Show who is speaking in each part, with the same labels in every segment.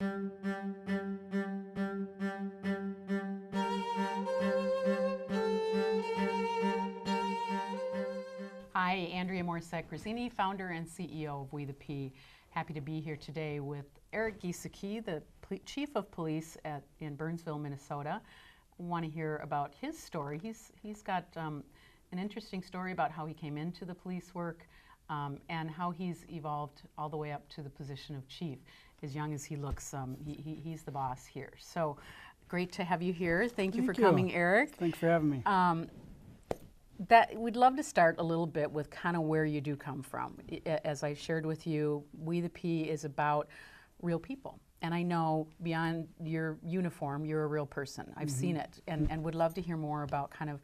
Speaker 1: Hi, Andrea Morissette-Grazzini, founder and CEO of WetheP. Happy to be here today with Eric Gieseke, the Chief of Police in Burnsville, Minnesota. Want to hear about his story. He's got an interesting story about how he came into the police work and how he's evolved all the way up to the position of chief. As young as he looks, he's the boss here. So great to have you here. Thank you for coming, Eric.
Speaker 2: Thanks for having me.
Speaker 1: We'd love to start a little bit with kind of where you do come from. As I shared with you, WetheP is about real people. And I know beyond your uniform, you're a real person. I've seen it, and would love to hear more about kind of,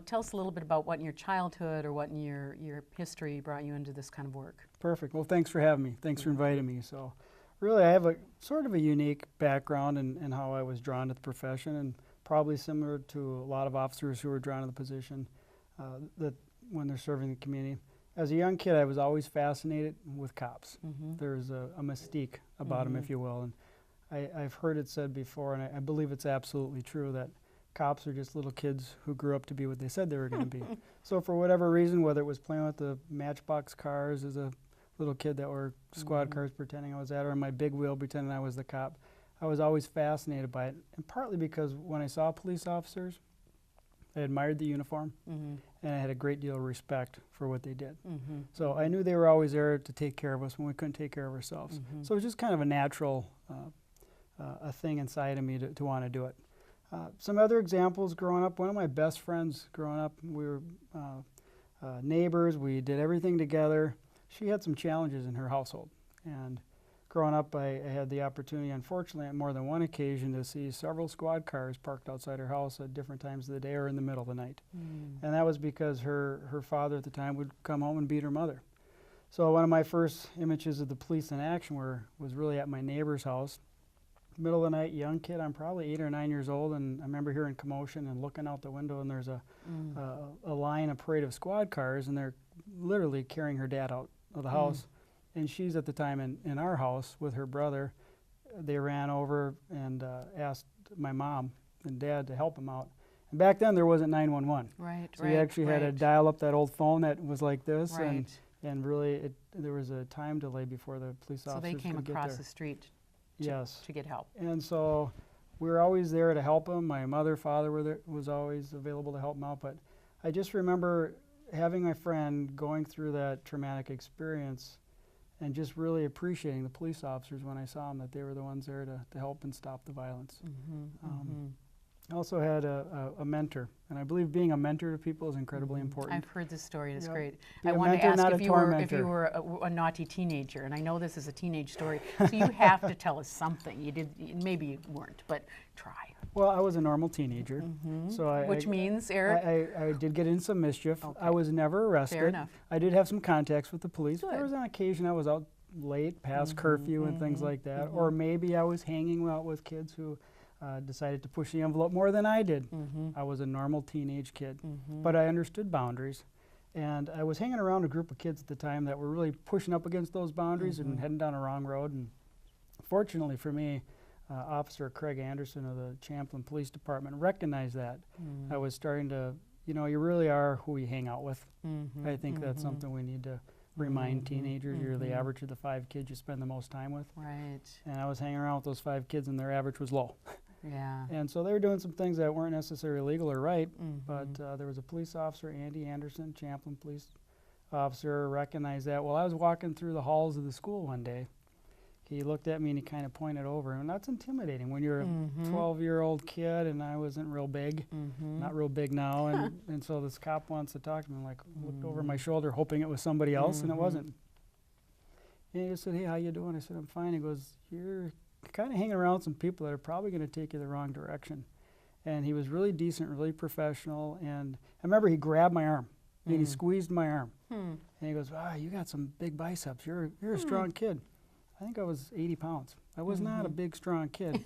Speaker 1: tell us a little bit about what in your childhood or what in your history brought you into this kind of work.
Speaker 2: Perfect. Well, thanks for having me. Thanks for inviting me. So really, I have a sort of a unique background in how I was drawn to the profession, and probably similar to a lot of officers who were drawn to the position that when they're serving the community. As a young kid, I was always fascinated with cops. There's a mystique about them, if you will. And I've heard it said before, and I believe it's absolutely true, that cops are just little kids who grew up to be what they said they were going to be. So for whatever reason, whether it was playing with the Matchbox cars as a little kid that were squad cars pretending I was that, or my big wheel pretending I was the cop, I was always fascinated by it. And partly because when I saw police officers, I admired the uniform, and I had a great deal of respect for what they did. So I knew they were always there to take care of us when we couldn't take care of ourselves. So it was just kind of a natural a thing inside of me to want to do it. Some other examples growing up, one of my best friends growing up, we were neighbors, we did everything together. She had some challenges in her household, and growing up, I had the opportunity, unfortunately, on more than one occasion to see several squad cars parked outside her house at different times of the day or in the middle of the night. And that was because her father at the time would come home and beat her mother. So one of my first images of the police in action was really at my neighbor's house. Middle of the night, young kid, I'm probably 8 or 9 years old, and I remember hearing commotion and looking out the window, and there's a line, a parade of squad cars, and they're literally carrying her dad out of the house. And she's at the time in our house with her brother. They ran over and asked my mom and dad to help them out. And back then there wasn't 911. So you actually had to dial up that old phone that was like this, and really there was a time delay before the police officers could get there.
Speaker 1: So they came across the street to get help.
Speaker 2: And so we were always there to help them. My mother, father was always available to help them out. But I just remember having my friend going through that traumatic experience and just really appreciating the police officers when I saw them, that they were the ones there to help and stop the violence. I also had a mentor, and I believe being a mentor to people is incredibly important.
Speaker 1: I've heard this story, it's great.
Speaker 2: Be
Speaker 1: I wanted to
Speaker 2: mentor,
Speaker 1: ask if you were a naughty teenager, and I know this is a teenage story, so you have to tell us something. You did, maybe you weren't, but try.
Speaker 2: Well, I was a normal teenager.
Speaker 1: Which means, Eric?
Speaker 2: I did get in some mischief. I was never arrested.
Speaker 1: Fair enough.
Speaker 2: I did have some contacts with the police.
Speaker 1: Good.
Speaker 2: There was on occasion I was out late, past curfew and things like that, or maybe I was hanging out with kids who decided to push the envelope more than I did. I was a normal teenage kid, but I understood boundaries. And I was hanging around a group of kids at the time that were really pushing up against those boundaries and heading down a wrong road. And fortunately for me, Officer Craig Anderson of the Champlin Police Department recognized that. I was starting to, you really are who you hang out with. I think that's something we need to remind teenagers. You're the average of the 5 kids you spend the most time with. And I was hanging around with those 5 kids, and their average was low. And so they were doing some things that weren't necessarily legal or right, but there was a police officer, Andy Anderson, Champlin police officer, recognized that. Well, I was walking through the halls of the school one day. He looked at me and he kind of pointed over, and that's intimidating when you're a 12-year-old kid, and I wasn't real big, not real big now, and so this cop wants to talk to me. I'm like, looked over my shoulder hoping it was somebody else, and it wasn't. And he just said, "Hey, how you doing?" I said, "I'm fine." He goes, "You're kind of hanging around some people that are probably going to take you the wrong direction." And he was really decent, really professional, and I remember he grabbed my arm, and he squeezed my arm, and he goes, "Wow, you got some big biceps. You're a strong kid." I think I was 80 pounds. I was not a big, strong kid.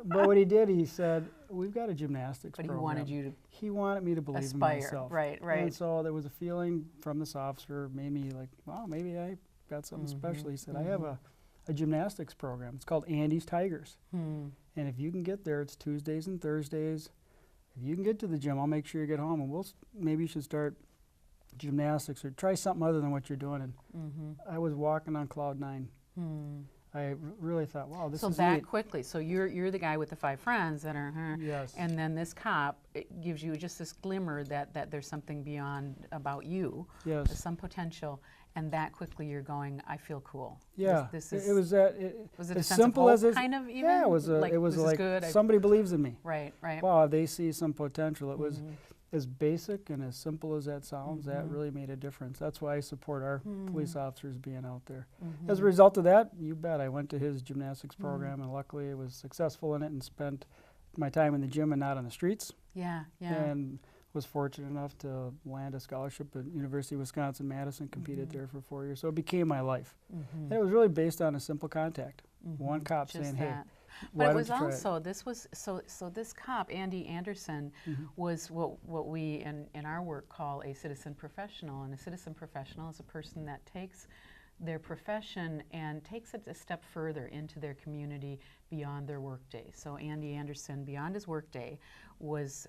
Speaker 2: But what he did, he said, "We've got a gymnastics program."
Speaker 1: But he wanted you to
Speaker 2: He wanted me to believe in myself.
Speaker 1: Right.
Speaker 2: And so there was a feeling from this officer, made me like, wow, maybe I got something special. He said, "I have a a gymnastics program. It's called Andy's Tigers.
Speaker 1: Hmm.
Speaker 2: And if you can get there, it's Tuesdays and Thursdays. If you can get to the gym, I'll make sure you get home, and maybe you should start gymnastics or try something other than what you're doing. And
Speaker 1: Mm-hmm.
Speaker 2: I was walking on cloud 9.
Speaker 1: Hmm.
Speaker 2: I really thought, wow, this
Speaker 1: So
Speaker 2: is
Speaker 1: that
Speaker 2: neat.
Speaker 1: quickly, so you're the guy with the 5 friends that are,
Speaker 2: Yes.
Speaker 1: and then this cop, it gives you just this glimmer that there's something beyond about you,
Speaker 2: Yes.
Speaker 1: there's some potential, and that quickly you're going, I feel cool.
Speaker 2: Yeah.
Speaker 1: This
Speaker 2: it
Speaker 1: is,
Speaker 2: was that.
Speaker 1: was it a
Speaker 2: as
Speaker 1: sense of
Speaker 2: simple
Speaker 1: hope
Speaker 2: as
Speaker 1: kind of even?
Speaker 2: Yeah, it was
Speaker 1: like,
Speaker 2: it was
Speaker 1: this is
Speaker 2: like
Speaker 1: good.
Speaker 2: somebody believes in me.
Speaker 1: Right, right.
Speaker 2: Wow, they see some potential. It was
Speaker 1: Mhm.
Speaker 2: as basic and as simple as that sounds. That
Speaker 1: Mhm.
Speaker 2: really made a difference. That's why I support our police
Speaker 1: Mm.
Speaker 2: officers being out there.
Speaker 1: Mhm.
Speaker 2: As a result of that, you bet, I went to his gymnastics program, and luckily I was successful in it and spent my time in the gym and not on the streets.
Speaker 1: Yeah, yeah.
Speaker 2: And was fortunate enough to land a scholarship at University of Wisconsin-Madison, competed there for 4 years. So it became my life.
Speaker 1: Mhm.
Speaker 2: And it was really based on a simple contact.
Speaker 1: Mhm.
Speaker 2: One cop
Speaker 1: Just
Speaker 2: saying, hey,
Speaker 1: that.
Speaker 2: why
Speaker 1: But it
Speaker 2: don't
Speaker 1: was
Speaker 2: you try it?
Speaker 1: also, this was, so this cop, Andy Anderson, was what we in our work call a citizen professional. And a citizen professional is a person that takes their profession and takes it a step further into their community beyond their workday. So Andy Anderson, beyond his workday, was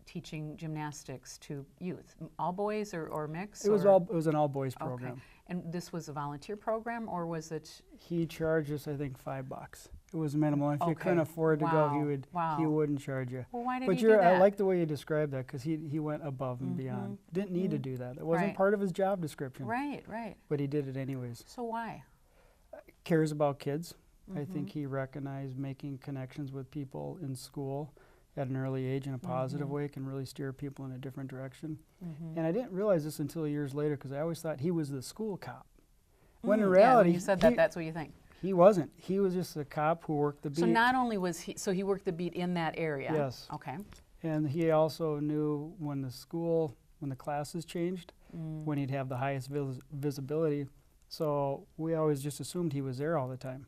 Speaker 1: teaching gymnastics to youth, all boys or mix?
Speaker 2: It was
Speaker 1: or?
Speaker 2: it was an all boys program.
Speaker 1: Okay. And this was a volunteer program, or was it?
Speaker 2: He charged us, I think, $5. It was minimal. If you
Speaker 1: Okay.
Speaker 2: couldn't afford to go,
Speaker 1: Wow.
Speaker 2: he
Speaker 1: Wow.
Speaker 2: wouldn't charge you.
Speaker 1: Well, why did
Speaker 2: But
Speaker 1: he do that?
Speaker 2: I like the way you described that, because he went above and beyond. Didn't need to do that. It wasn't
Speaker 1: Right.
Speaker 2: part of his job description.
Speaker 1: Right, right.
Speaker 2: But he did it anyways.
Speaker 1: So why?
Speaker 2: Cares about kids. I think he recognized making connections with people in school at an early age in a positive way can really steer people in a different direction. And I didn't realize this until years later, because I always thought he was the school cop. When in
Speaker 1: Yeah,
Speaker 2: reality,
Speaker 1: when you said that, that's what you think.
Speaker 2: he wasn't. He was just a cop who worked the beat.
Speaker 1: So not only was he worked the beat in that area.
Speaker 2: Yes.
Speaker 1: Okay.
Speaker 2: And he also knew when the classes changed, when he'd have the highest visibility. So we always just assumed he was there all the time.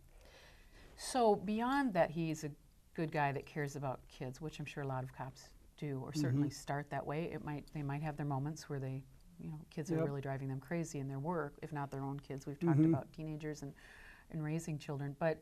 Speaker 1: So beyond that, he's a good guy that cares about kids, which I'm sure a lot of cops do, or certainly start that way. They might have their moments where kids are really driving them crazy in their work, if not their own kids. We've talked about teenagers and raising children, but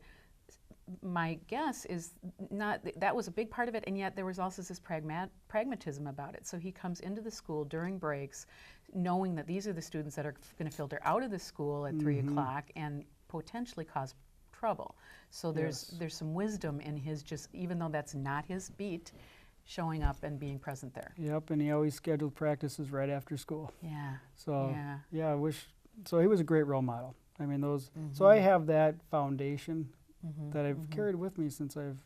Speaker 1: my guess is that was a big part of it, and yet there was also this pragmatism about it. So he comes into the school during breaks, knowing that these are the students that are going to filter out of the school at 3 o'clock and potentially cause trouble. So there's some wisdom in his, just even though that's not his beat, showing up and being present there.
Speaker 2: Yep, and he always scheduled practices right after school.
Speaker 1: Yeah.
Speaker 2: So
Speaker 1: Yeah.
Speaker 2: I wish. So he was a great role model. I mean, So I have that foundation that I've carried with me since I've,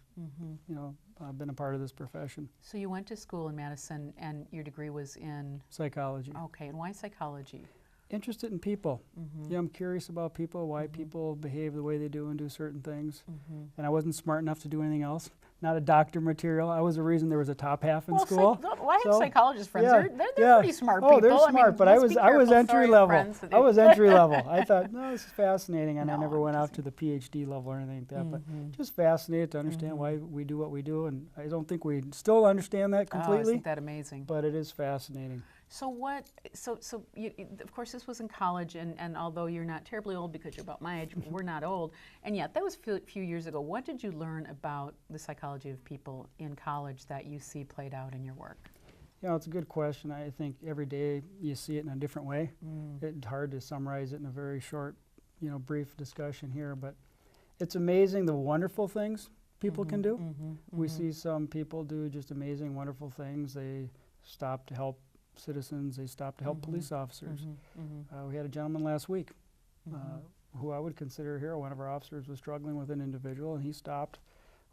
Speaker 2: been a part of this profession.
Speaker 1: So you went to school in Madison, and your degree was in
Speaker 2: Psychology.
Speaker 1: Okay, and why psychology?
Speaker 2: Interested in people. Yeah, I'm curious about people, why people behave the way they do and do certain things. And I wasn't smart enough to do anything else. Not a doctor material. I was the reason there was a top half in school.
Speaker 1: I have psychologist friends.
Speaker 2: Yeah,
Speaker 1: They're pretty smart people.
Speaker 2: Oh, they're smart, but I was entry level. I was entry level. I thought, no, this is fascinating, and I never went out to the PhD level or anything like that. But just fascinated to understand why we do what we do, and I don't think we still understand that completely.
Speaker 1: Isn't that amazing?
Speaker 2: But it is fascinating.
Speaker 1: So you, of course, this was in college, and although you're not terribly old because you're about my age, we're not old, and yet that was a few years ago. What did you learn about the psychology of people in college that you see played out in your work?
Speaker 2: It's a good question. I think every day you see it in a different way. It's hard to summarize it in a very short, brief discussion here, but it's amazing the wonderful things people can do. We see some people do just amazing, wonderful things. They stop to help citizens, they stop to help police officers. We had a gentleman last week who I would consider a hero. One of our officers was struggling with an individual, and he stopped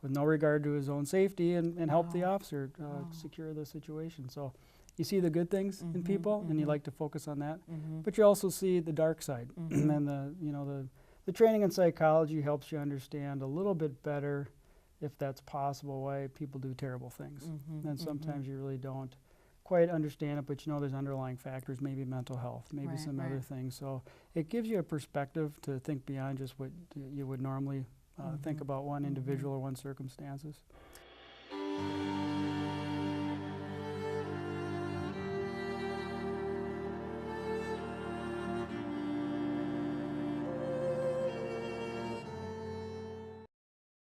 Speaker 2: with no regard to his own safety and helped the officer secure the situation. So you see the good things in people, and you like to focus on that, but you also see the dark side. And then the training in psychology helps you understand a little bit better, if that's possible, why people do terrible things. And sometimes you really don't quite understand it, but there's underlying factors, maybe mental health, maybe some other things. So it gives you a perspective to think beyond just what you would normally think about one individual or one circumstances.